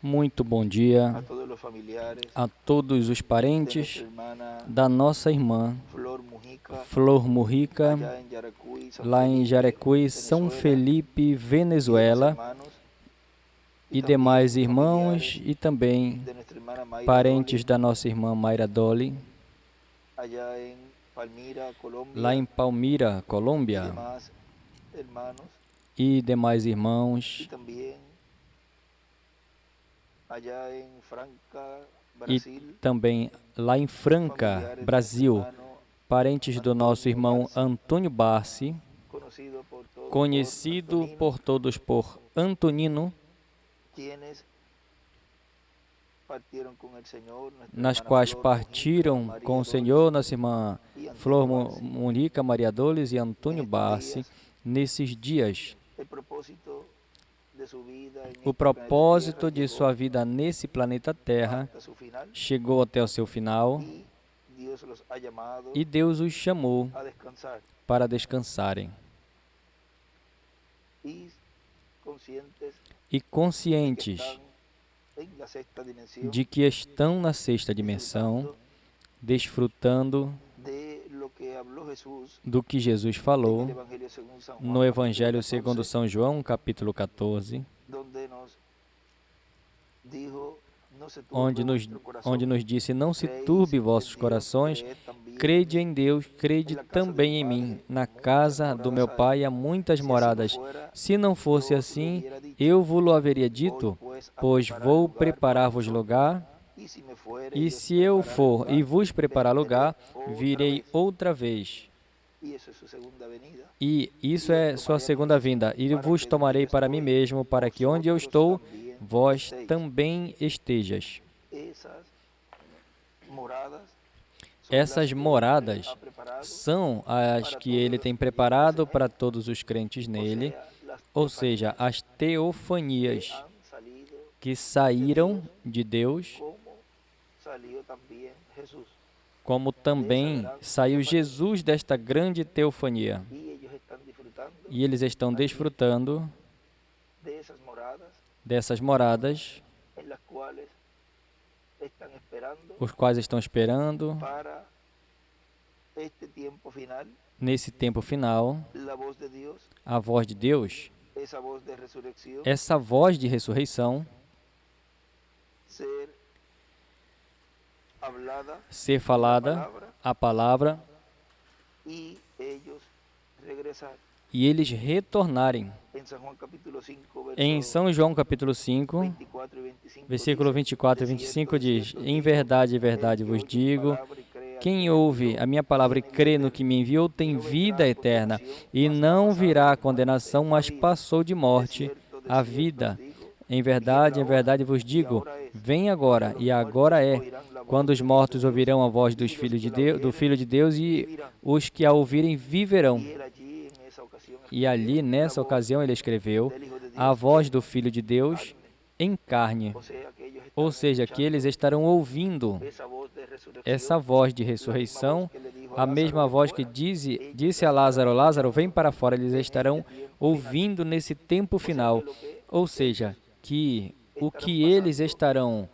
Muito bom dia a todos los familiares a todos os de parentes nuestra hermana da nossa irmã Flor Mujica, Flor Mujica, allá en Yaracuy, San lá em Felipe, Jarecuí, São Venezuela, Felipe, y demás Venezuela, hermanos, y e demais también irmãos familiares e também de nuestra hermana Mayra parentes Doli, da nossa irmã Mayra Dolly, allá en Palmira, lá Colombia, em Palmira, y Colômbia, demás hermanos, e demais y irmãos, también allá en Franca, e Brasil, também lá em Franca, familiares de nuestro Brasil, hermano parentes do nosso Antonio irmão Barsi, Antônio Barsi, conocido por todos por conhecido Antonino, por todos por Antonino, quienes partieron con el Señor, nuestra nas hermana quais Flor Mujica, partiram com María o Dolis Senhor nossa irmã y Flor Antonio Barsi. Mujica, Maria Doles e En Antônio estos Barsi. días, Nesses dias, el propósito de su vida en o este planeta Tierra propósito de sua llegó vida nesse planeta Terra hasta su final chegou até o seu final y Dios los ha llamado e Deus os chamou a descansar para descansarem. y conscientes E de que conscientes están en la sexta dimensión, de que estão na sexta dimensão, desfrutando de lo que habló Jesús do que Jesus en el falou Evangelio según San Juan, no capítulo Evangelho 14, segundo São João, capítulo 14, donde nos dijo, no se turbe onde vuestro corazón, nos disse: Não se creéis turbe en vossos Dios, corações, creed también en crede mí. em Deus, crede En la casa de também mi em mim. Padre Na muchas casa do meu moradas hay. Pai há muitas Si así no moradas. fuera, Se não fosse yo os lo assim, hubiera dicho. eu vos-lo haveria Voy dito, pues a pois preparar vou lugar para preparar-vos vosotros, lugar, y si me fuere e y os se eu preparare for e lugar, vos preparar vendré lugar, otra virei vez. outra vez. Y eso es su segunda venida. E isso Y os é sua tomaré a mí segunda mismo, vinda, e para vos que donde tomarei yo para mim estoy, mesmo, para que onde eu vosotros estou, también vós estéis. também estejas. Esas moradas son Essas las que Él moradas ha preparado são as para que todos ele los tem que creyeres preparado en para Él. todos os crentes O nele, sea, las ou seja, teofanías as que teofanias han salido que de saíram Dios, de Deus, como salió también Jesús como de esa também gran saiu teofanía. Jesus desta grande teofania. Y ellos están disfrutando E eles estão allí desfrutando de esas moradas dessas moradas, en las cuales están esperando os quais estão esperando, para este tiempo final, nesse tempo final, la voz de Dios, a voz de Deus, esa voz de resurrección, essa voz de ressurreição, ser hablada, ser falada, a palavra, y ellos regresar. e eles retornarem. En San Juan capítulo 5, Em verso São João capítulo 5, 24 y 25, versículo dice, 24 e de 25 cierto, diz: Em digo, verdade, el verdade que vos oye mi digo, palabra y cree al que quem me ouve envió, a minha palavra e tiene crê vida no que eterna, me enviou y tem no vida vendrá a eterna, condenación, e mas ha não pasado virá de a la muerte condenação, a la mas vida. passou de morte De à cierto vida. os digo, Em viene la hora, verdade vos y digo, ahora es, vem cuando agora, los e agora muertos é, oirán la quando voz os del Hijo mortos de Dios, ouvirão a voz y los que la do oyeren Filho de Deus, e vivirán. os que a ouvirem viverão. Y él allí en esa ocasión E escribió, ali, la nessa voz ocasião, ele escreveu del Hijo de a Dios voz en do Filho de Deus carne. em carne. O sea, que ellos Ou estarán seja, que eles escuchando estarão ouvindo esa voz de resurrección, essa voz de la misma voz ressurreição, que le dijo a a Lázaro, mesma ven voz que fuera. Ellos disse la a Lázaro: estarán Lázaro, vem escuchando para fora. Eles en estarão este tiempo final. ouvindo nesse tempo O sea, final. que lo que Ou seja, ellos que o estarán que eles pasando estarão,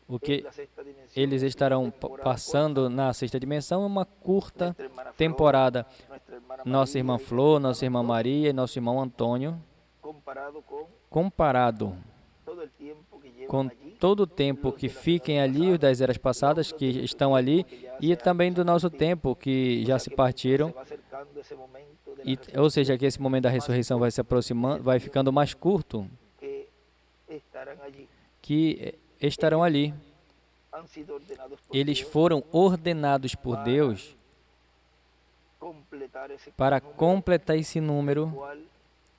o en que la sexta dimensión eles es una estarão temporada passando corta. na sexta dimensão é uma curta Nuestra hermana Flor, temporada. nuestra hermana Nossa irmã María y Flor, nuestro nossa hermano irmã Antônio, Maria e nosso irmão Antônio, comparado con comparado todo el tiempo que llevan com allí, todo o tempo los que de las fiquem edades ali, os das eras passadas, passadas y que otros de nuestro estão ali, tiempo que ya e hace também años do han nosso partido. tempo que O já sea, se que partiram. se va acercando ese momento de la Ou resurrección, seja, que esse momento da ressurreição vai se aproximando, vai ficando mais curto, que estarán allí. que estarão ali. Han sido ordenados por Eles Dios foram ordenados por Deus completar ese para número, completar esse número, cual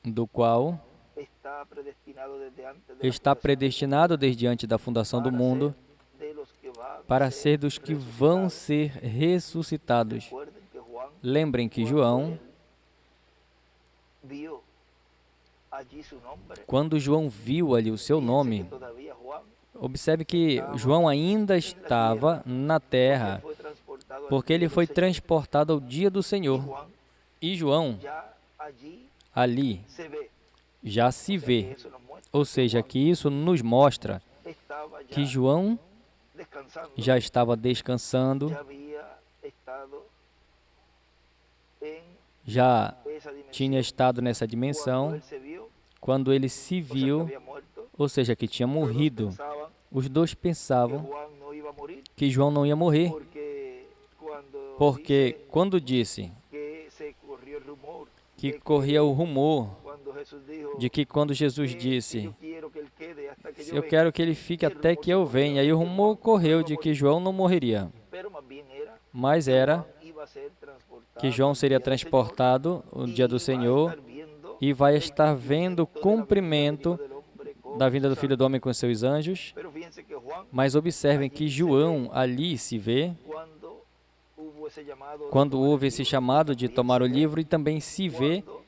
do qual está predestinado desde antes de la está fundación del predestinado desde antes da fundação do mundo, mundo, de los que van para a ser dos que vão resucitados. ser ressuscitados. Recuerden que Juan, Lembrem que cuando João, él vio allí su nombre, quando João viu ali o seu fíjense nome, que todavía Juan, observe que João ainda estava na terra, fue transportado al porque día ele del foi Señor. transportado ao dia do Y Senhor. Juan E João, ya allí ali, se ve, já se o sea, que vê. eso nos muestra Ou que seja, Juan que isso nos mostra que João descansando, já estava descansando, ya había estado en já esa tinha dimensión. estado nessa Cuando dimensão. él se vio, Quando ele se o sea, que viu, había muerto, ou seja, que tinha los dos morrido, pensaban os dois que pensavam Juan no iba a morir, que João não ia morrer, porque cuando porque dice quando disse que se corrió el rumor que de corria o rumor cuando Jesús dijo de que quando Jesus que disse, yo quiero que él quede hasta que yo eu venga, quero que ele fique até que eu venha, e o rumor correu de que João não morreria, pero más bien era mas que era Juan iba a ser transportado que João al seria día del Señor transportado no dia do y va a Senhor estar viendo e vai el estar vendo o cumplimiento cumprimento del hombre con da vinda do sus Filho do ángeles. Homem com seus anjos. Pero fíjense que Juan, Mas observem que allí se João ve ali se vê cuando hubo ese llamado de quando tomar el houve esse libro, y chamado de también tomar se o ve livro, e também se vê cuando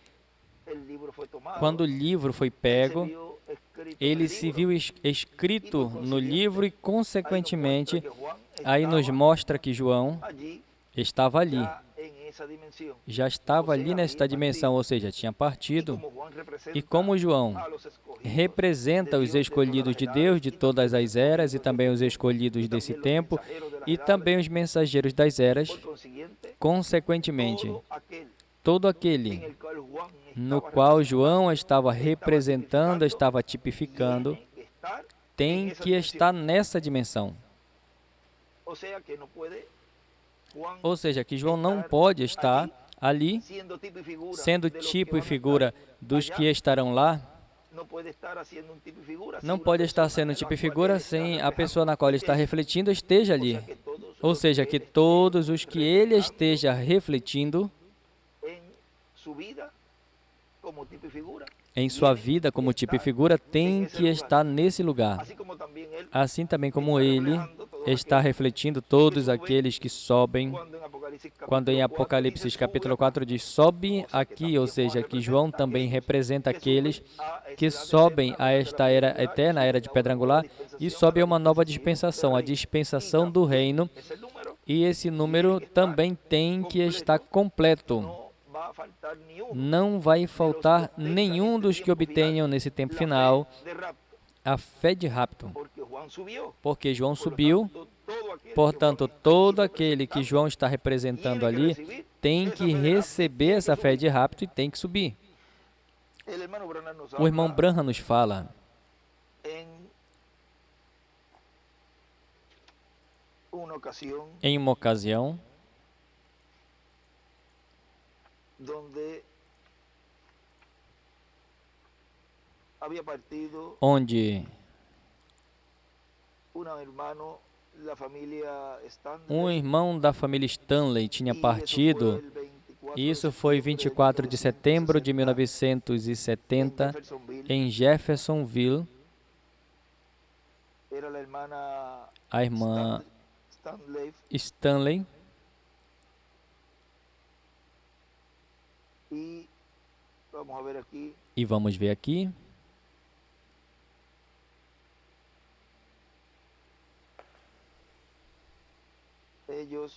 el libro fue tomado, quando o livro foi él se pego, vio escrito en ele el se libro. viu Y escrito por no livro e, consiguiente, consequentemente, ahí nos muestra que Juan aí nos mostra que João allí, estava ali, ya en esa dimensión. já estava O ali sea, nesta había dimensão, partido. ou seja, tinha Y partido. como Juan E representa como João a los escogidos representa de os Dios de escolhidos todas de las Deus edades, de y todas también as los eras, e escogidos de também os este tiempo, escolhidos y desse también los tempo, mensajeros de las e também edades, os mensageiros das eras, por consiguiente, consequentemente, todo aquel todo en aquele el cual Juan no estaba qual representando, João estava estaba representando, tipificando, estava tipificando, tiene que estar en tem esa que dimensión. estar nessa dimensão. O sea que no puede Juan Ou seja, que João não estar pode estar allí ali siendo tipo y figura sendo de los que tipo e van a figura estar dos allá. que estarão lá, No puede estar haciendo un tipo y figura não si una pode estar persona sendo en la tipo e cual figura él está sem a pessoa na reflejando qual ele está esté. refletindo esteja O ali. sea que todos Ou los seja, que que él esté todos os que ele reflejando esteja refletindo en su vida como tipo y figura em sua tienen vida como que tipo e estar figura tem en ese que lugar. estar nesse lugar. Así como también él Assim também como está ele reflejando todos está aquellos refletindo que todos suben aqueles que sobem, cuando en Apocalipsis quando em capítulo 4 Apocalipse dice sube capítulo acá. 4 diz, sobe O sea que aqui, ou también Juan seja, que João representa também aquellos representa que aqueles suben a esa que edad sobem eterna, a donde esta la era piedra eterna, a era de pedra angular, e sobe a uma nova dispensação, a dispensação do reino, ese número e esse número também tem que estar completo. no va a faltar ni uno Não vai faltar de los que obtengan nenhum este dos que tiempo obtenham final nesse tempo la final fe de rapto, a fé de rapto, porque Juan subió. porque João Por lo subiu. tanto, todo aquel que Portanto, Juan está todo aquí aquele que representando João está representando tiene que ali recibir tem esa que fe de rapto, receber tiene que essa fé subir. de rapto e tem que subir. El hermano Branham nos O irmão habla Branham nos fala en una ocasión em uma ocasião donde había partido onde un hermano de la familia Stanley, um irmão da família Stanley tinha y partido, e isso foi 24 de setembro de 1970 em Jeffersonville. Era la hermana A irmã Stanley, Stanley, y vamos a ver aquí, e vamos ver aqui, ellos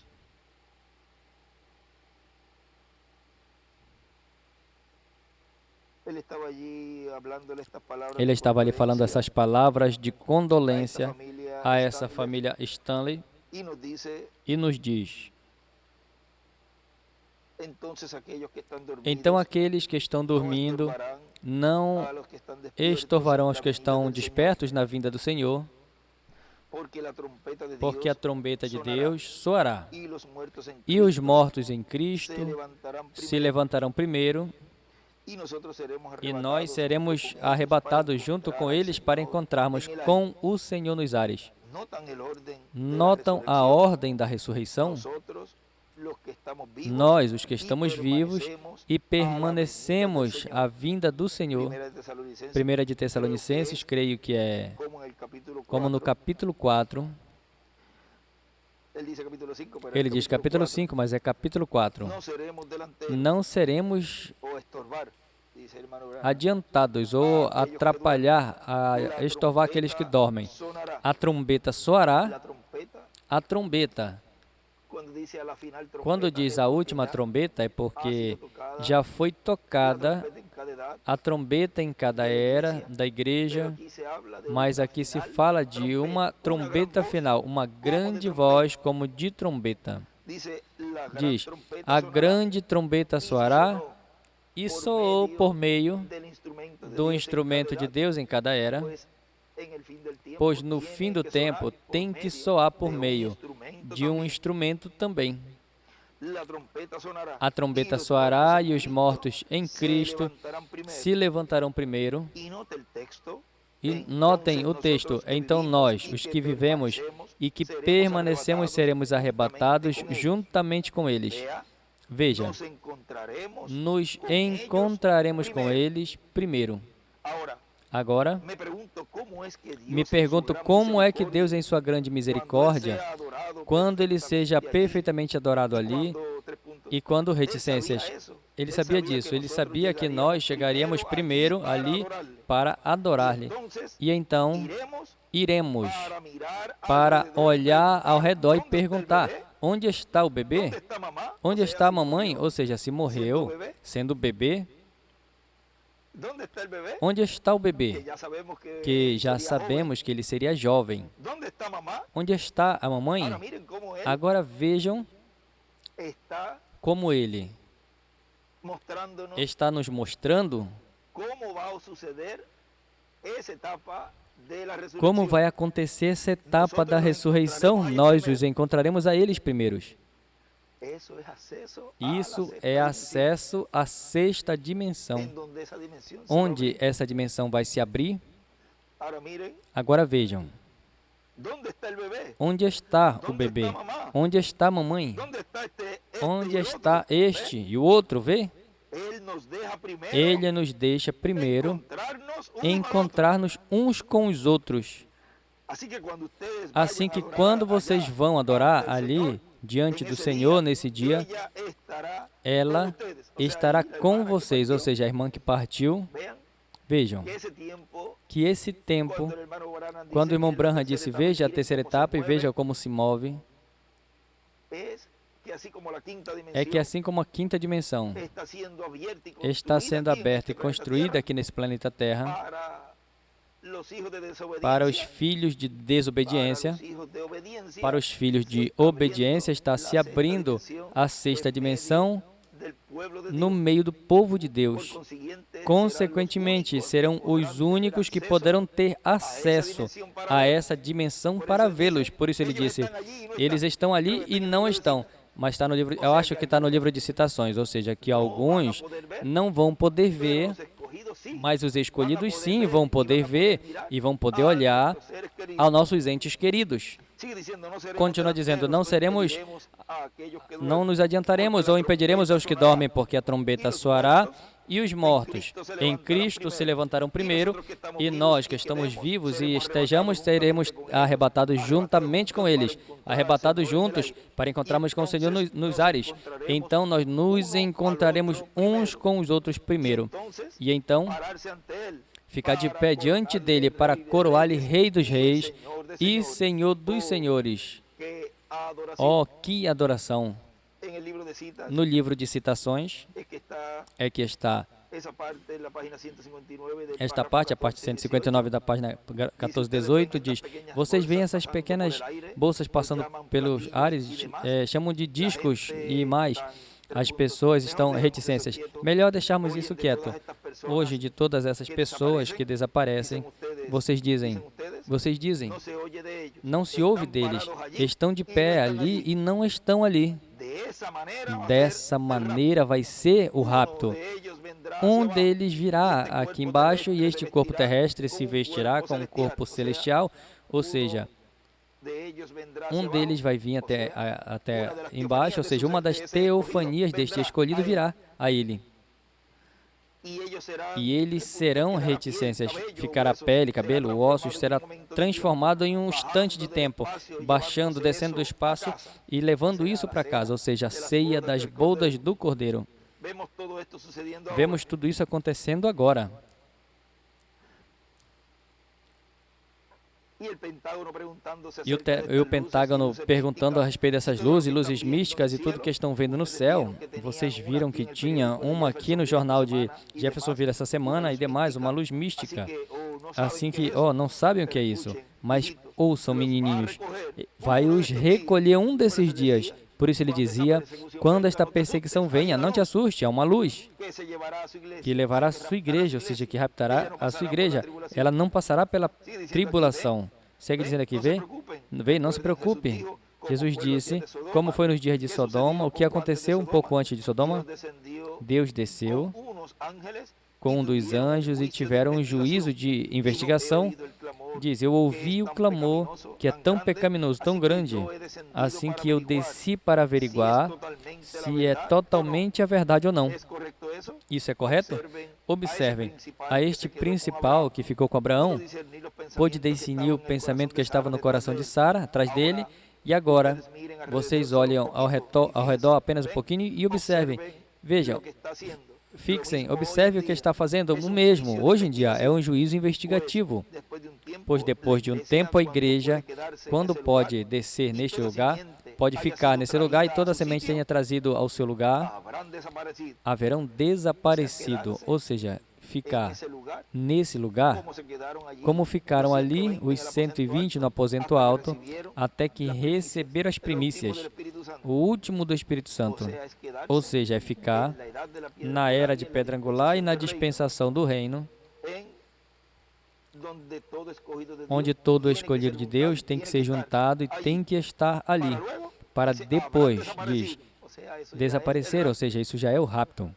ele estava ali falando estas palavras. ele estava ali falando essas palavras de condolência a essa família Stanley e nos diz: então aqueles que estão dormindo não estorvarão os que estão despertos na vinda do Senhor, porque a trombeta de Deus soará, e os mortos em Cristo se levantarão primeiro, e nós seremos arrebatados junto com eles para encontrarmos com o Senhor nos ares. Notam a ordem da ressurreição? Nós, os que estamos vivos e permanecemos à vinda do Senhor. 1 de Tessalonicenses, creio que é como no capítulo 4. Ele diz capítulo 5, mas é capítulo 4. Não seremos adiantados ou atrapalhar, estorvar aqueles que dormem. A trombeta soará, a trombeta. Quando diz a última trombeta, é porque já foi tocada a trombeta em cada era da igreja, mas aqui se fala de uma trombeta final, uma grande voz como de trombeta. Diz, a grande trombeta soará, e soou por meio do instrumento de Deus em cada era, pois no fim do tempo tem que soar por meio de um instrumento também. A trombeta soará e os mortos em Cristo se levantarão primeiro. E notem o texto, então nós, os que vivemos e que permanecemos, seremos arrebatados juntamente com eles. Veja, nos encontraremos com eles primeiro. Agora, me pergunto como é que Deus, em sua grande misericórdia, quando Ele seja perfeitamente adorado ali, e quando reticências, Ele sabia disso, Ele sabia que nós chegaríamos primeiro ali para adorar-lhe. E então, iremos para olhar ao redor e perguntar, onde está o bebê? Onde está a mamãe? Ou seja, se morreu sendo bebê, onde está o bebê? Que já sabemos que ele seria jovem. Onde está a mamãe? Agora vejam como ele está nos mostrando como vai acontecer essa etapa da ressurreição. Nós os encontraremos a eles primeiros. Isso é acesso à sexta dimensão, onde essa dimensão vai se abrir. Agora vejam, onde está o bebê? Onde está a mamãe? Onde está este e o outro, vê? Ele nos deixa primeiro encontrar-nos uns com os outros. Assim que quando vocês vão adorar ali, diante do Senhor nesse dia, ela estará com vocês, ou seja, a irmã que partiu. Vejam que esse tempo, quando o irmão Branham disse, veja a terceira etapa e veja como se move, é que assim como a quinta dimensão está sendo aberta e construída aqui nesse planeta Terra, para os filhos de desobediência, para os filhos de obediência, está se abrindo a sexta dimensão no meio do povo de Deus. Consequentemente, serão os únicos que poderão ter acesso a essa dimensão para vê-los. Por isso ele disse, eles estão ali e não estão. Mas está no livro, eu acho que está no livro de citações, ou seja, que alguns não vão poder ver, mas os escolhidos sim vão poder ver e vão poder olhar aos nossos entes queridos. Continua dizendo, não nos adiantaremos ou impediremos aos que dormem, porque a trombeta soará e os mortos em Cristo se levantarão primeiro, e nós que estamos vivos e estejamos, seremos arrebatados juntamente com eles, arrebatados juntos para encontrarmos com o Senhor nos ares. Então nós nos encontraremos uns com os outros primeiro, e então ficar de pé diante dele para coroar-lhe Rei dos Reis e Senhor dos Senhores. Oh, que adoração! No livro de citações é que está esta parte, a parte 159 da página 1418, diz, vocês veem essas pequenas bolsas passando pelos ares, chamam de discos e mais. As pessoas estão reticências. Melhor deixarmos isso quieto. Hoje, de todas essas pessoas que desaparecem, vocês dizem, não se ouve deles. Estão de pé ali e não estão ali. Dessa maneira vai ser o rapto. Um deles virá aqui embaixo e este corpo terrestre se vestirá com um corpo celestial, ou seja, um deles vai vir até embaixo, ou seja, uma das teofanias deste escolhido virá a ele. E eles serão reticências, ficará pele, cabelo, ossos, será transformado em um instante de tempo, baixando, descendo do espaço e levando isso para casa, ou seja, a ceia das bodas do Cordeiro. Vemos tudo isso acontecendo agora. E o Pentágono perguntando a respeito dessas luzes místicas e tudo que estão vendo no céu. Vocês viram que tinha uma aqui no jornal de Jeffersonville essa semana e demais, uma luz mística. Assim que, não sabem o que é isso, mas ouçam, menininhos, vai os recolher um desses dias. Por isso ele dizia, quando esta perseguição venha, não te assuste, é uma luz que levará a sua igreja, ou seja, que raptará a sua igreja. Ela não passará pela tribulação. Segue dizendo aqui, vê, não se preocupe. Jesus disse, como foi nos dias de Sodoma, o que aconteceu um pouco antes de Sodoma? Deus desceu com um dos anjos e tiveram um juízo de investigação. Diz, eu ouvi o clamor que é tão pecaminoso, tão grande, assim que eu desci para averiguar se é totalmente a verdade ou não. Isso é correto? Observem, a este principal que ficou com Abraão, pôde discernir o pensamento que estava no coração de Sara, atrás dele, e agora, vocês olham ao redor apenas um pouquinho e observem. Vejam, fixem, observem o que está fazendo. O mesmo, hoje em dia, é um juízo investigativo. Pois depois de um tempo a igreja, quando pode descer neste lugar, pode ficar nesse lugar e toda a semente tenha trazido ao seu lugar, haverão desaparecido, ou seja, ficar nesse lugar, como ficaram ali os 120 no aposento alto, até que receberam as primícias, o último do Espírito Santo. Ou seja, é ficar na era de pedra angular e na dispensação do reino, onde todo escolhido de Deus tem que ser juntado e tem que estar ali, para depois, diz, desaparecer, ou seja, isso já é o rapto.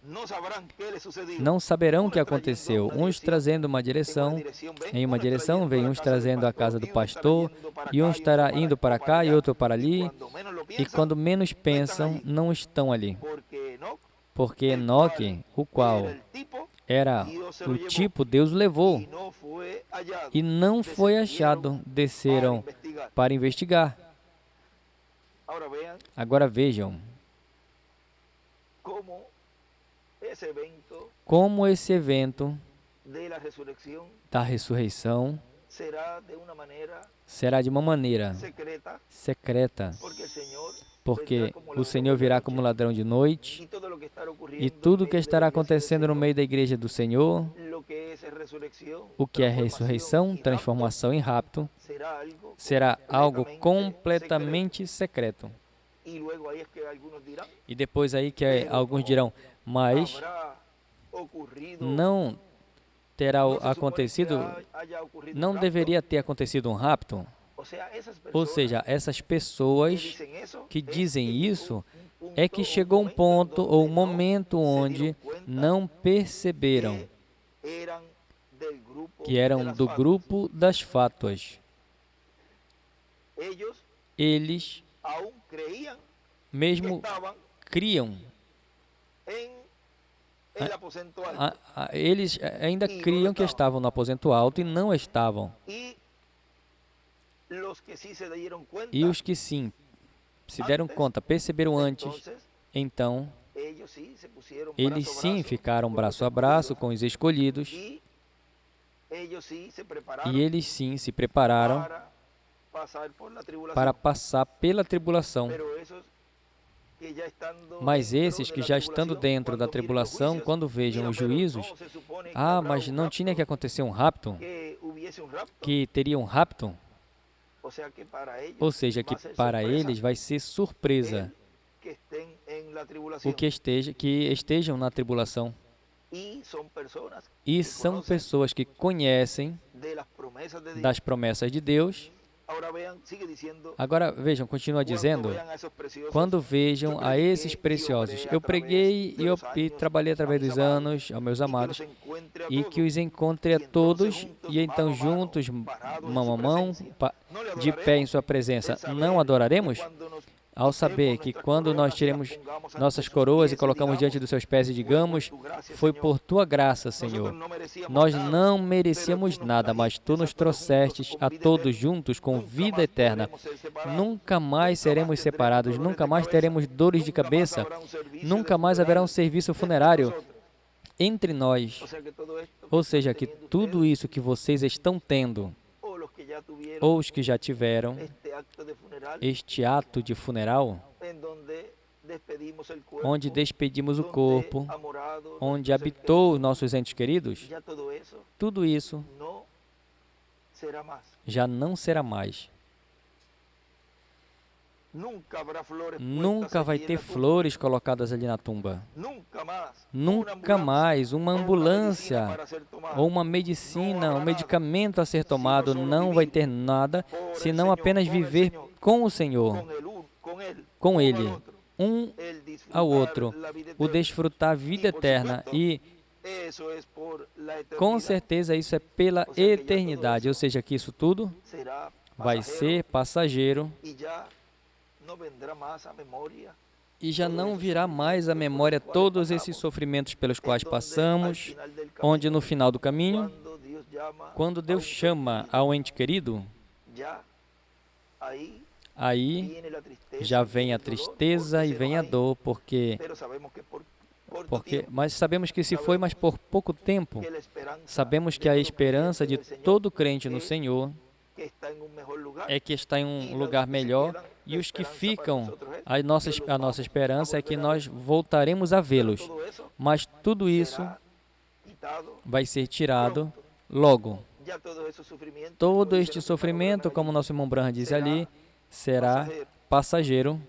Não saberão o que aconteceu, uns trazendo uma direção, em uma direção, vem uns trazendo a casa do pastor, e um estará indo para cá e outro para ali, e quando menos pensam, não estão ali. Porque Enoque, o qual era o tipo, Deus o levou, e não foi achado, desceram para investigar. Agora vejam como esse evento da ressurreição será de uma maneira secreta, porque o Senhor virá como ladrão de noite, e tudo o que estará acontecendo no meio da igreja do Senhor, o que é ressurreição, transformação em rapto, será algo completamente secreto. E depois aí que alguns dirão, mas não terá acontecido, não deveria ter acontecido um rapto? Ou seja, essas pessoas que dizem isso, é que chegou um ponto ou um momento onde não perceberam que eram do grupo das fátuas. Eles mesmo criam, eles ainda criam que estavam no aposento alto e não estavam. E os que sim se deram conta, perceberam antes, então eles sim ficaram braço a braço com os escolhidos, e eles sim se prepararam para passar pela tribulação. Mas esses que já estando dentro da tribulação, quando vejam os juízos, mas não tinha que acontecer um rapto? Que teria um rapto? Ou seja, que para eles vai ser surpresa o que estejam na tribulação. E são pessoas que conhecem das promessas de Deus. Agora, vejam, continua dizendo, quando vejam a esses preciosos, eu preguei e trabalhei através dos anos, aos meus amados, e que os encontre a todos, e então juntos, mão a mão, de pé em sua presença, não adoraremos? Ao saber que quando nós tiremos nossas coroas e colocamos diante dos seus pés e digamos, foi por tua graça, Senhor. Nós não merecíamos nada, mas tu nos trouxestes a todos juntos com vida eterna. Nunca mais seremos separados, nunca mais teremos dores de cabeça, nunca mais haverá um serviço funerário entre nós. Ou seja, que tudo isso que vocês estão tendo, ou os que já tiveram este ato de funeral, onde despedimos o corpo, onde habitou nossos entes queridos, tudo isso já não será mais. Nunca vai ter flores colocadas ali na tumba. Nunca mais uma ambulância ou uma medicina, um medicamento a ser tomado, não vai ter nada, senão apenas viver com o Senhor, com Ele, um ao outro, o desfrutar a vida eterna. E com certeza isso é pela eternidade, ou seja, que isso tudo vai ser passageiro e já não virá mais à memória todos esses sofrimentos pelos quais passamos, onde no final do caminho, quando Deus chama ao ente querido, aí já vem a tristeza e vem a dor, mas sabemos que se foi mas por pouco tempo, sabemos que a esperança de todo crente no Senhor é que está em um lugar melhor, e os que ficam, a nossa esperança é que nós voltaremos a vê-los. Mas tudo isso vai ser tirado logo. Todo este sofrimento, como nosso irmão Branham diz ali, será passageiro.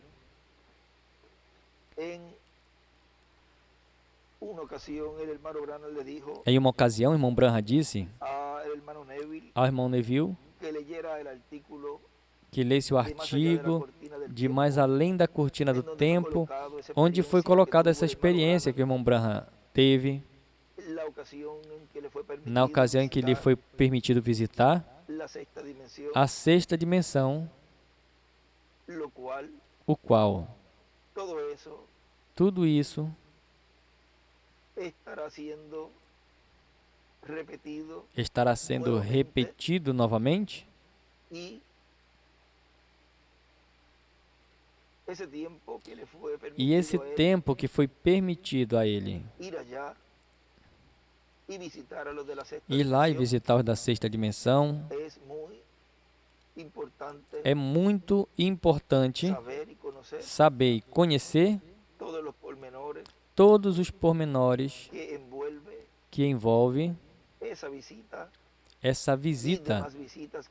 Em uma ocasião, o irmão Branham disse ao irmão Neville que lesse o artigo de Mais Além da Cortina do Tempo, onde foi colocada essa experiência que o irmão Branham teve, na ocasião em que lhe foi permitido visitar a sexta dimensão, o qual tudo isso estará sendo repetido novamente. E esse tempo que foi permitido a ele ir lá e visitar os da sexta dimensão, é muito importante saber e conhecer todos os pormenores que envolve essa visita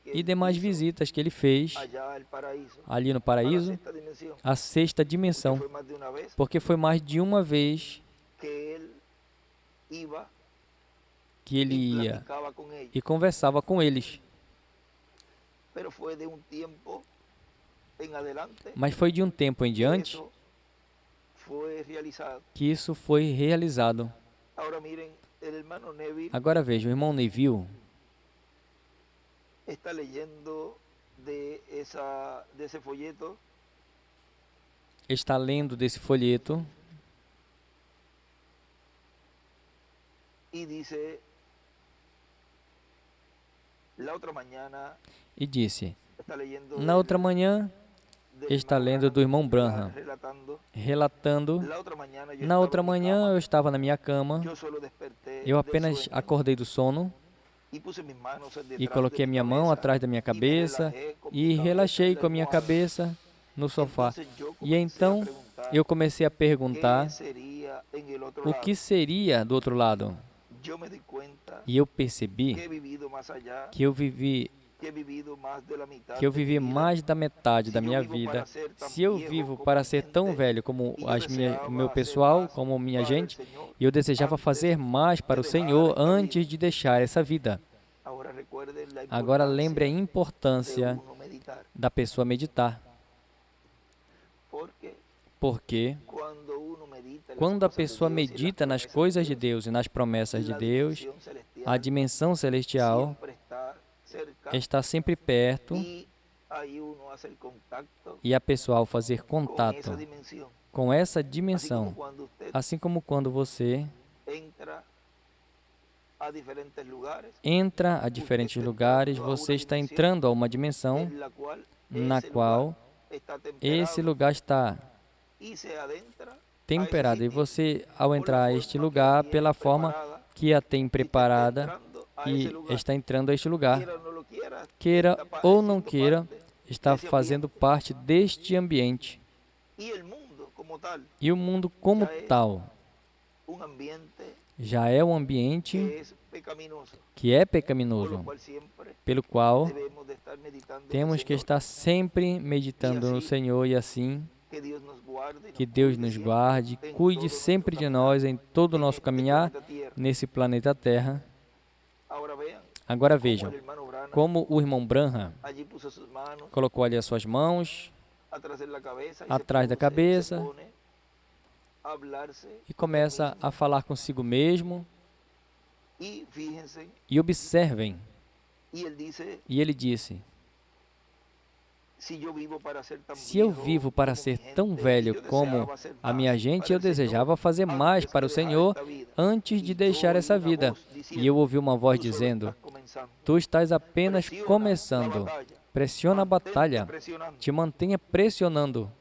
e demais visitas que ele fez ali no paraíso, a sexta dimensão, porque foi mais de uma vez que ele ia e conversava com eles. Mas foi de um tempo em diante que isso foi realizado. Agora veja, o irmão Neville está lendo desse folheto e disse, na outra manhã, está lendo do irmão Branham, relatando, na outra manhã eu estava na minha cama, eu apenas acordei do sono e coloquei a minha mão atrás da minha cabeça e relaxei com a minha cabeça no sofá. E então eu comecei a perguntar o que seria do outro lado. E eu percebi que eu vivi mais da metade da minha vida. Se eu vivo para ser tão velho como o meu pessoal, como minha gente, eu desejava fazer mais para o Senhor antes de deixar essa vida. Agora lembre a importância da pessoa meditar. Porque quando a pessoa medita nas coisas de Deus e nas promessas de Deus, a dimensão celestial está sempre perto e a pessoa, ao fazer contato com essa dimensão, assim como quando você entra a diferentes lugares, você está entrando a uma dimensão na qual esse lugar está temperado. E você, ao entrar a este lugar, pela forma que a tem preparada, e está entrando a este lugar. queira ou não queira, está fazendo parte deste ambiente. E o mundo como tal já é um ambiente que é pecaminoso, pelo qual temos que estar sempre meditando no Senhor e assim que Deus nos guarde, cuide sempre de nós em todo o nosso caminhar nesse planeta Terra. Agora vejam, como o irmão Branham colocou ali as suas mãos atrás da cabeça e começa a falar consigo mesmo. E observem, e ele disse, se eu vivo para ser tão velho como a minha gente, eu desejava fazer mais para o Senhor antes de deixar essa vida. E eu ouvi uma voz dizendo, tu estás apenas começando, pressiona a batalha, te mantenha pressionando.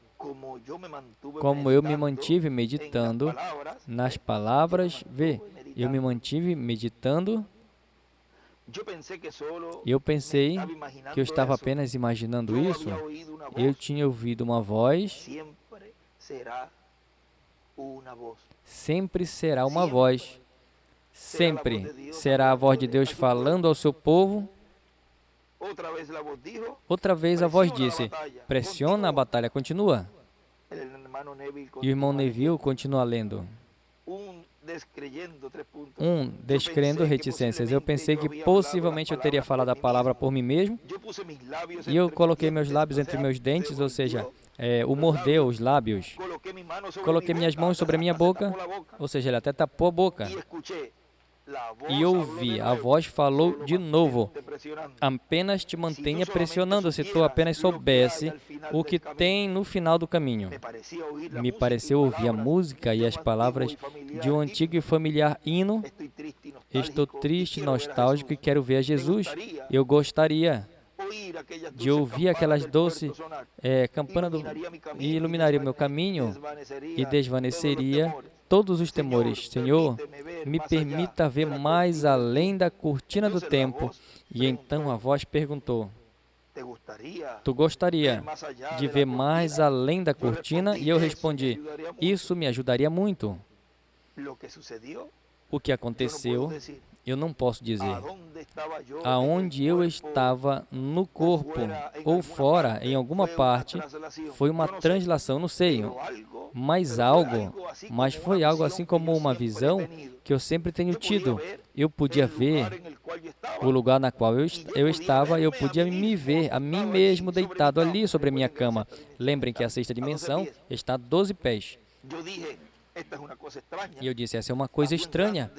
Como eu me mantive meditando nas palavras, eu me mantive meditando. Eu pensei que eu estava apenas imaginando isso. Eu tinha ouvido uma voz. Sempre será uma voz. Sempre será a voz de Deus falando ao seu povo. Outra vez a voz disse, pressiona a batalha, continua. E o irmão Neville continua lendo. Descrendo reticências. Eu pensei que possivelmente eu teria falado a palavra por mim mesmo. E eu coloquei meus lábios entre meus dentes, ou seja, o mordeu os lábios. Coloquei minhas mãos sobre a minha boca, ou seja, ele até tapou a boca. E ouvi, a voz falou de novo, apenas te mantenha pressionando, se tu apenas soubesse o que tem no final do caminho. Me pareceu ouvir a música e as palavras de um antigo e familiar hino. Estou triste, nostálgico e quero ver a Jesus. Eu gostaria de ouvir aquelas doces campanas e iluminaria o meu caminho e desvaneceria todos os temores. Senhor, me permita ver mais além da cortina do tempo. E então a voz perguntou, tu gostaria de ver mais além da cortina? E eu respondi, isso me ajudaria muito. O que aconteceu, eu não posso dizer. Aonde eu estava no corpo ou fora, em alguma parte, foi uma translação, não sei, mas foi algo assim como uma visão que eu sempre tenho tido. Eu podia ver o lugar na qual eu estava, eu podia me ver, a mim mesmo deitado ali sobre a minha cama. Lembrem que a sexta dimensão está a 12 pés. E eu disse, essa é uma coisa estranha.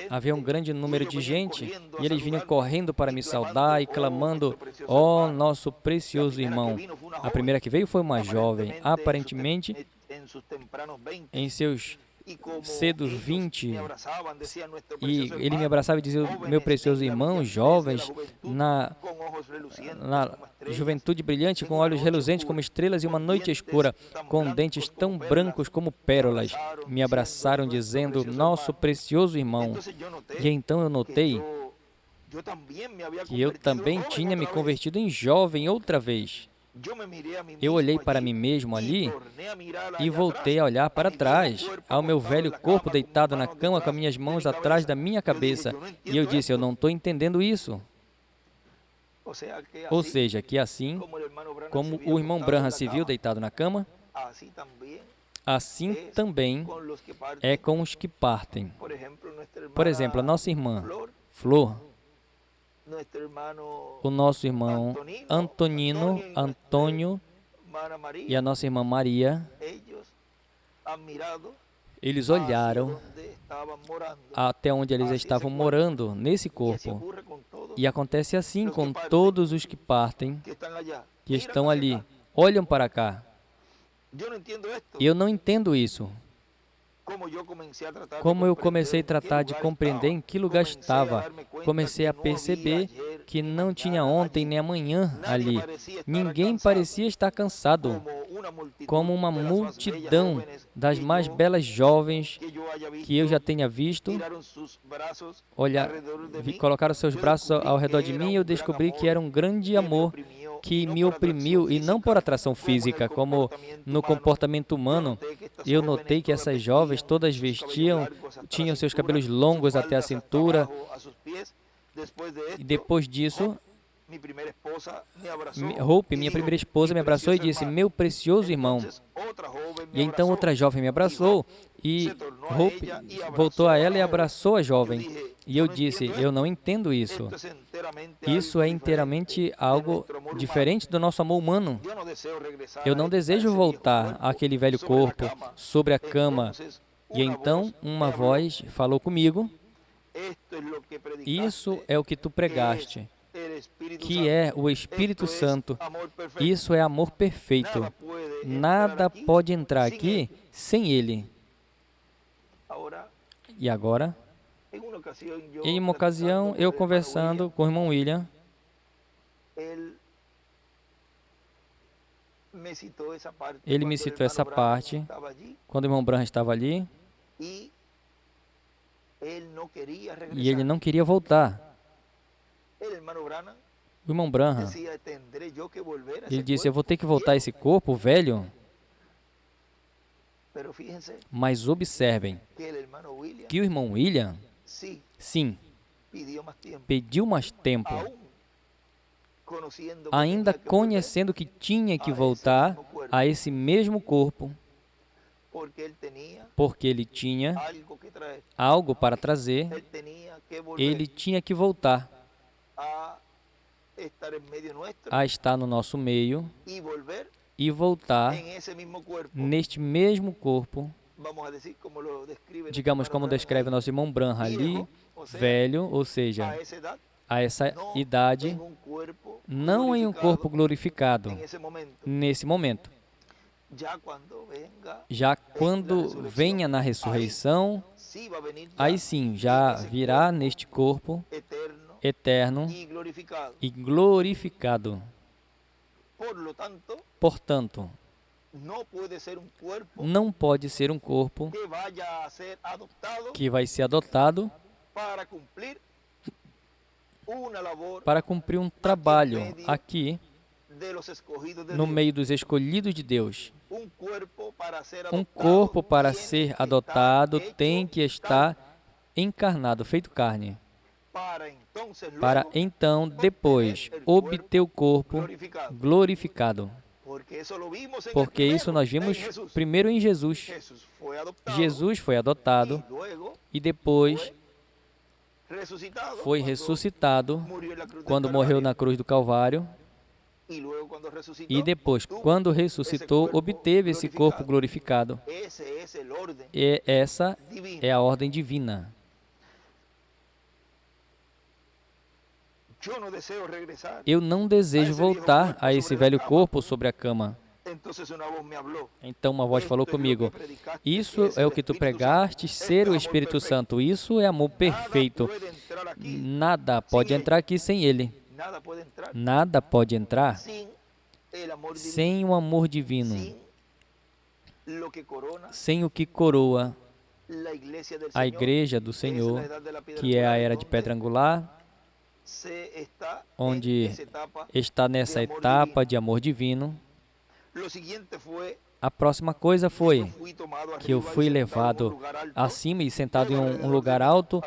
Havia um grande número de gente e eles vinham correndo para me saudar e clamando, ó, nosso precioso irmão. A primeira que veio foi uma jovem, aparentemente em seus cedos 20, e ele me abraçava e dizia, meu precioso irmão, jovens, na juventude brilhante, com olhos reluzentes como estrelas e uma noite escura, com dentes tão brancos como pérolas, me abraçaram dizendo, nosso precioso irmão. E então eu notei que eu também tinha me convertido em jovem outra vez. Eu olhei para mim mesmo ali e voltei a olhar para trás, ao meu velho corpo deitado na cama com as minhas mãos atrás da minha cabeça. E eu disse, eu não estou entendendo isso. Ou seja, que assim como o irmão Branham se viu deitado na cama, assim também é com os que partem. Por exemplo, a nossa irmã Flor, o nosso irmão Antônio e a nossa irmã Maria, eles olharam até onde eles estavam morando, nesse corpo. E acontece assim com todos os que partem, que estão ali. Olham para cá. Eu não entendo isso. Como eu comecei a tratar de compreender em que lugar estava, comecei a perceber que não tinha ontem nem amanhã ali. Ninguém parecia estar cansado, como uma multidão das mais belas jovens que eu já tenha visto, colocaram seus braços ao redor de mim, e eu descobri que era um grande amor que me oprimiu, e não por atração física, como no comportamento humano. Eu notei que essas jovens todas tinham seus cabelos longos até a cintura, e depois disso, minha primeira esposa, me abraçou e disse: meu precioso irmão. E então outra jovem me abraçou, e Hope voltou a ela e abraçou a jovem. E eu disse: eu não entendo isso. Isso é inteiramente algo diferente do nosso amor humano. Eu não desejo voltar àquele velho corpo, sobre a cama. E então uma voz falou comigo: isso é o que tu pregaste, que é o Espírito Santo. Isso é amor perfeito. Nada pode entrar aqui sem ele. E agora, em uma ocasião, eu conversando com o irmão William, ele me citou essa parte, quando o irmão Branham estava ali, e ele não queria voltar. O irmão Branham, ele disse: eu vou ter que voltar a esse corpo velho. Mas observem que o irmão William, sim, pediu mais tempo, ainda conhecendo que tinha que voltar a esse mesmo corpo, porque ele tinha algo para trazer, ele tinha que voltar a estar no nosso meio e voltar neste mesmo corpo, digamos como descreve nosso irmão Branham ali, velho, ou seja, a essa idade, não em um corpo glorificado, nesse momento. Já quando venha na ressurreição, aí sim, já virá neste corpo eterno e glorificado. Portanto, não pode ser um corpo que vai ser adotado para cumprir um trabalho aqui no meio dos escolhidos de Deus. Um corpo para ser adotado tem que estar encarnado, feito carne, para então, depois, obter o corpo glorificado. Porque isso nós vimos primeiro em Jesus. Jesus foi adotado e depois foi ressuscitado quando morreu na cruz do Calvário. E depois, quando ressuscitou, obteve esse corpo glorificado. E essa é a ordem divina. Eu não desejo voltar a esse velho corpo sobre a cama. Então uma voz falou comigo: isso é o que tu pregaste, ser o Espírito Santo. Isso é amor perfeito. Nada pode entrar aqui sem ele. Nada pode entrar sem o amor divino, sem o que coroa a Igreja do Senhor, que é a era de pedra angular, onde está nessa etapa de amor divino. A próxima coisa foi que eu fui levado acima e sentado em um lugar alto,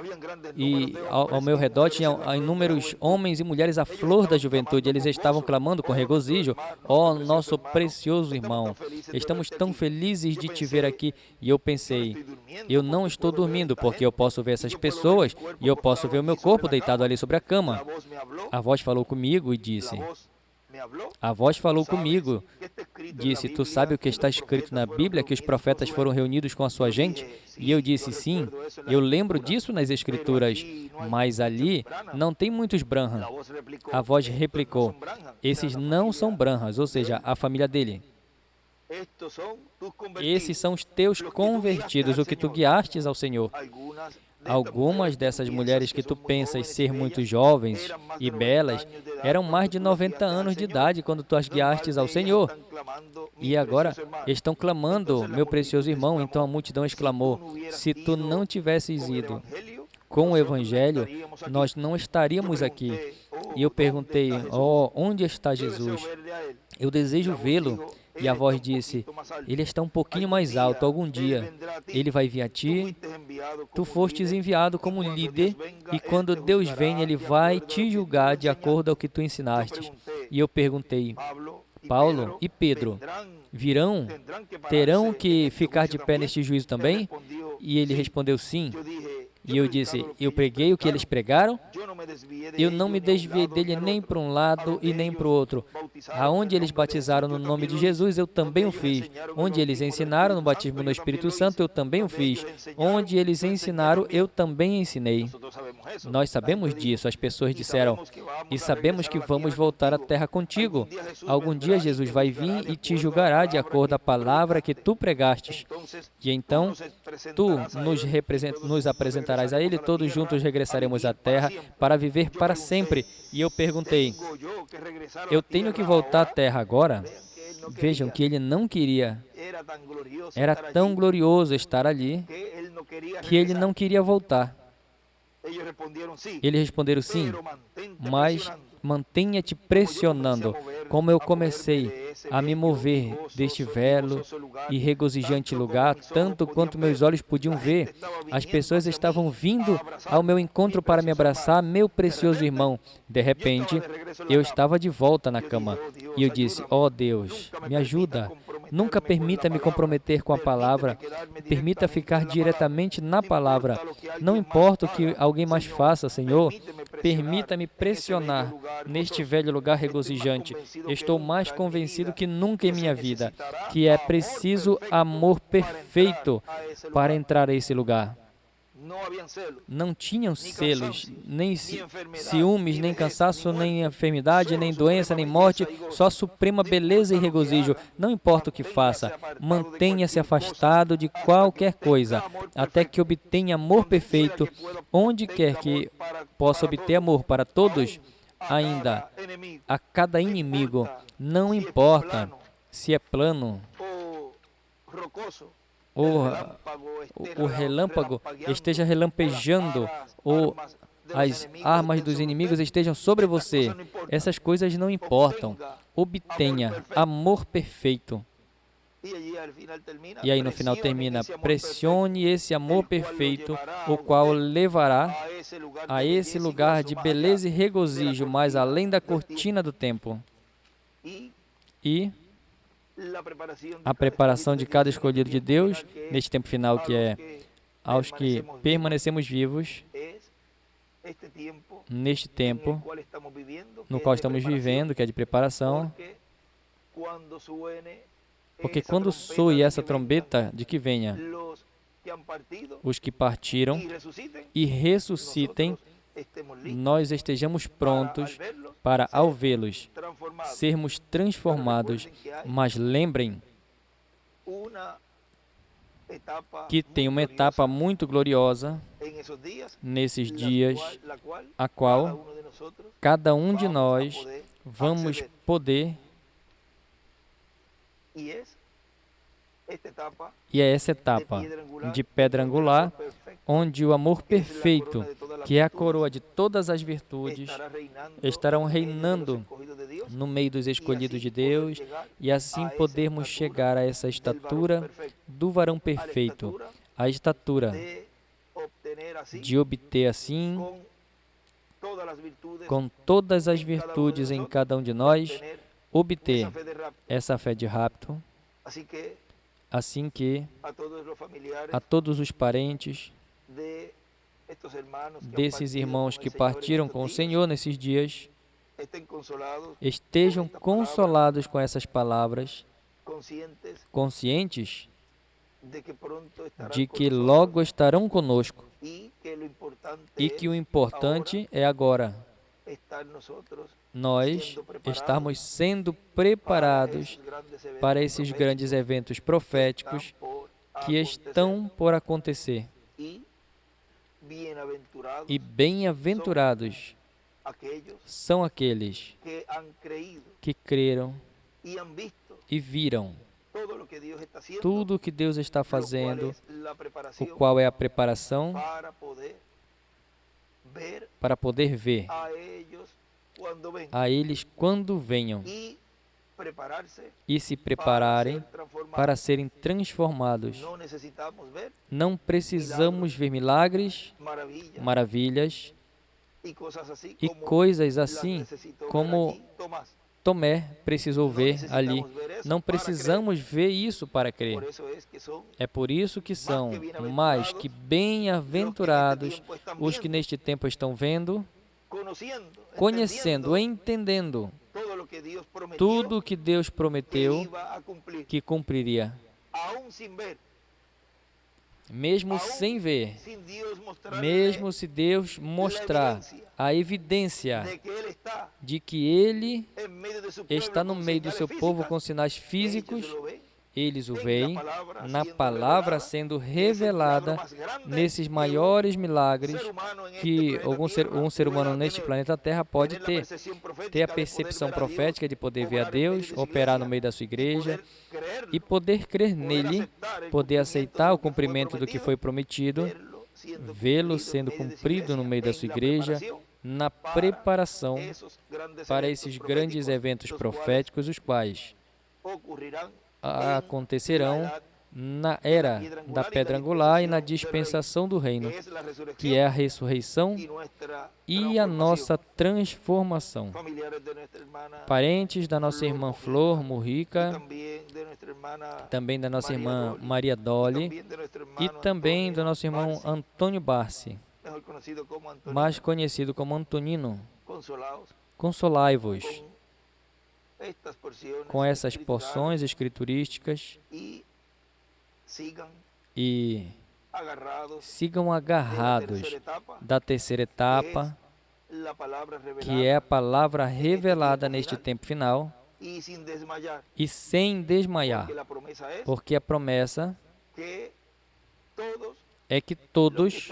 e ao meu redor tinha inúmeros homens e mulheres à flor da juventude. Eles estavam clamando com regozijo: ó, nosso precioso irmão, estamos tão felizes de te ver aqui. E eu pensei: eu não estou dormindo, porque eu posso ver essas pessoas e eu posso ver o meu corpo deitado ali sobre a cama. A voz falou comigo e disse: disse: tu sabe o que está escrito na Bíblia, que os profetas foram reunidos com a sua gente? E eu disse: sim, eu lembro disso nas Escrituras, mas ali não tem muitos Branham. A voz replicou: esses não são Brahmas, ou seja, a família dele. Esses são os teus convertidos, o que tu guiastes ao Senhor. Algumas dessas mulheres que tu pensas ser muito jovens e belas eram mais de 90 anos de idade quando tu as guiastes ao Senhor. E agora estão clamando, meu precioso irmão. Então a multidão exclamou: se tu não tivesses ido com o Evangelho, nós não estaríamos aqui. E eu perguntei: oh, onde está Jesus? Eu desejo vê-lo. E a voz disse: ele está um pouquinho mais alto. Algum dia ele vai vir a ti. Tu fostes enviado como líder, e quando Deus vem, ele vai te julgar de acordo ao que tu ensinaste. E eu perguntei: Paulo e Pedro virão? Terão que ficar de pé neste juízo também? E ele respondeu: sim. E eu disse: eu preguei o que eles pregaram? Eu não me desviei dele nem para um lado e nem para o outro. Aonde eles batizaram no nome de Jesus, eu também o fiz. Onde eles ensinaram no batismo no Espírito Santo, eu também o fiz. Onde eles ensinaram, eu também ensinei. Nós sabemos disso. As pessoas disseram: e sabemos que vamos voltar à terra contigo. Algum dia Jesus vai vir e te julgará de acordo à palavra que tu pregastes. E então tu nos apresentarás a ele, todos juntos regressaremos à terra para viver para sempre. E eu perguntei: eu tenho que voltar à terra agora? Vejam que ele não queria. Era tão glorioso estar ali que ele não queria voltar. Eles responderam: sim, mas mantenha-te pressionando, como eu comecei a me mover deste belo e regozijante lugar, tanto quanto meus olhos podiam ver. As pessoas estavam vindo ao meu encontro para me abraçar, meu precioso irmão. De repente, eu estava de volta na cama e eu disse: oh Deus, me ajuda. Nunca permita me comprometer com a palavra. Permita ficar diretamente na palavra. Não importa o que alguém mais faça, Senhor. Permita-me pressionar neste velho lugar regozijante. Estou mais convencido que nunca em minha vida que é preciso amor perfeito para entrar a esse lugar. Não tinham selos, nem ciúmes, nem cansaço, nem enfermidade, nem doença, nem morte, só suprema beleza e regozijo. Não importa o que faça, mantenha-se afastado de qualquer coisa, até que obtenha amor perfeito. Onde quer que possa obter amor para todos, ainda a cada inimigo, não importa se é plano ou o relâmpago esteja relampejando, ou as armas dos inimigos estejam sobre você. Essas coisas não importam. Obtenha amor perfeito. E aí no final termina: pressione esse amor perfeito, o qual levará a esse lugar de beleza e regozijo, mais além da cortina do tempo. E a preparação de cada escolhido de Deus, neste tempo final, que é aos que permanecemos vivos, neste tempo no qual estamos vivendo, que é de preparação, porque quando soe essa trombeta, de que venha os que partiram e ressuscitem, nós estejamos prontos para, ao vê-los, sermos transformados. Mas lembrem que tem uma etapa muito gloriosa nesses dias, a qual cada um de nós vamos poder, e é essa etapa de pedra angular, onde o amor perfeito, que é a coroa de todas as virtudes, estarão reinando no meio dos escolhidos de Deus, e assim podermos chegar a essa estatura do varão perfeito, a estatura de obter assim, com todas as virtudes em cada um de nós, obter essa fé de rapto, assim que a todos os parentes desses irmãos que partiram com o Senhor nesses dias estejam consolados com essas palavras, conscientes de que logo estarão conosco e que o importante é agora nós estarmos sendo preparados para esses grandes eventos proféticos que estão por acontecer. E bem-aventurados são aqueles que creram e viram tudo o que Deus está fazendo, o qual é a preparação para poder ver a eles quando venham e se prepararem para serem transformados. Não precisamos ver milagres, maravilhas e coisas assim como Tomé precisou ver ali. Não precisamos ver isso para crer. É por isso que são mais que bem-aventurados os que neste tempo estão vendo, conhecendo, entendendo tudo o que Deus prometeu que cumpriria. Mesmo sem ver, mesmo se Deus mostrar a evidência de que Ele está no meio do seu povo com sinais físicos, eles o veem na palavra sendo revelada nesses maiores milagres que um ser humano neste planeta Terra pode ter a percepção profética de poder ver a Deus, operar no meio da sua igreja e poder crer nele, poder aceitar o cumprimento do que foi prometido, vê-lo sendo cumprido no meio da sua igreja, na preparação para esses grandes eventos proféticos, os quais acontecerão na era da pedra angular e na dispensação do reino, que é a ressurreição e a nossa transformação. Parentes da nossa irmã Flor Mujica, também da nossa irmã Maria Dolly e também do nosso irmão Antônio Barsi, mais conhecido como Antonino, consolai-vos com essas porções escriturísticas e sigam agarrados da terceira etapa, que é a palavra revelada neste tempo final, e sem desmaiar, porque a promessa é que todos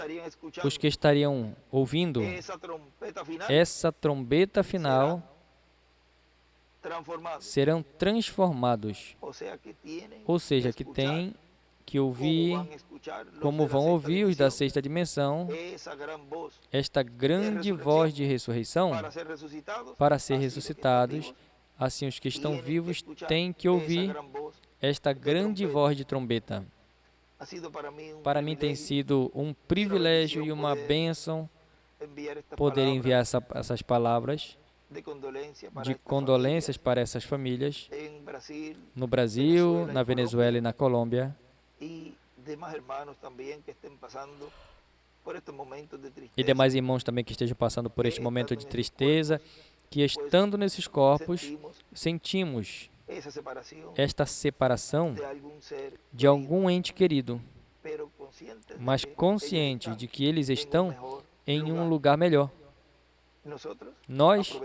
os que estariam ouvindo essa trombeta final serão transformados, ou seja, que têm que ouvir, como vão ouvir os da sexta dimensão, esta grande voz de ressurreição, para ser ressuscitados, assim os que estão vivos têm que ouvir esta grande voz de trombeta. Para mim tem sido um privilégio e uma bênção poder enviar essas palavras de condolências para essas famílias no Brasil, na Venezuela e na Colômbia, e demais irmãos também que estejam passando por este momento de tristeza, que estando nesses corpos, sentimos esta separação de algum ente querido, mas conscientes de que eles estão em um lugar melhor. Nós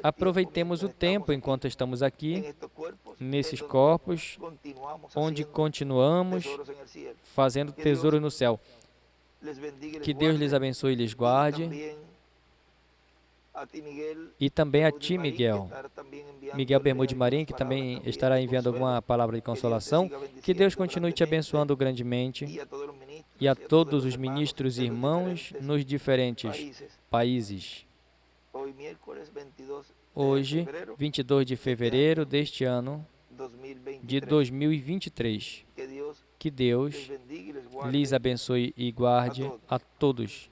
aproveitemos o tempo enquanto estamos aqui, nesses corpos, onde continuamos fazendo tesouro no céu. Que Deus lhes abençoe e lhes guarde. E também a ti, Miguel Bermude Marim, que também estará enviando alguma palavra de consolação. Que Deus continue te abençoando grandemente, e a todos os ministros e irmãos nos diferentes países. Hoje, 22 de fevereiro deste ano de 2023. Que Deus lhes abençoe e guarde a todos.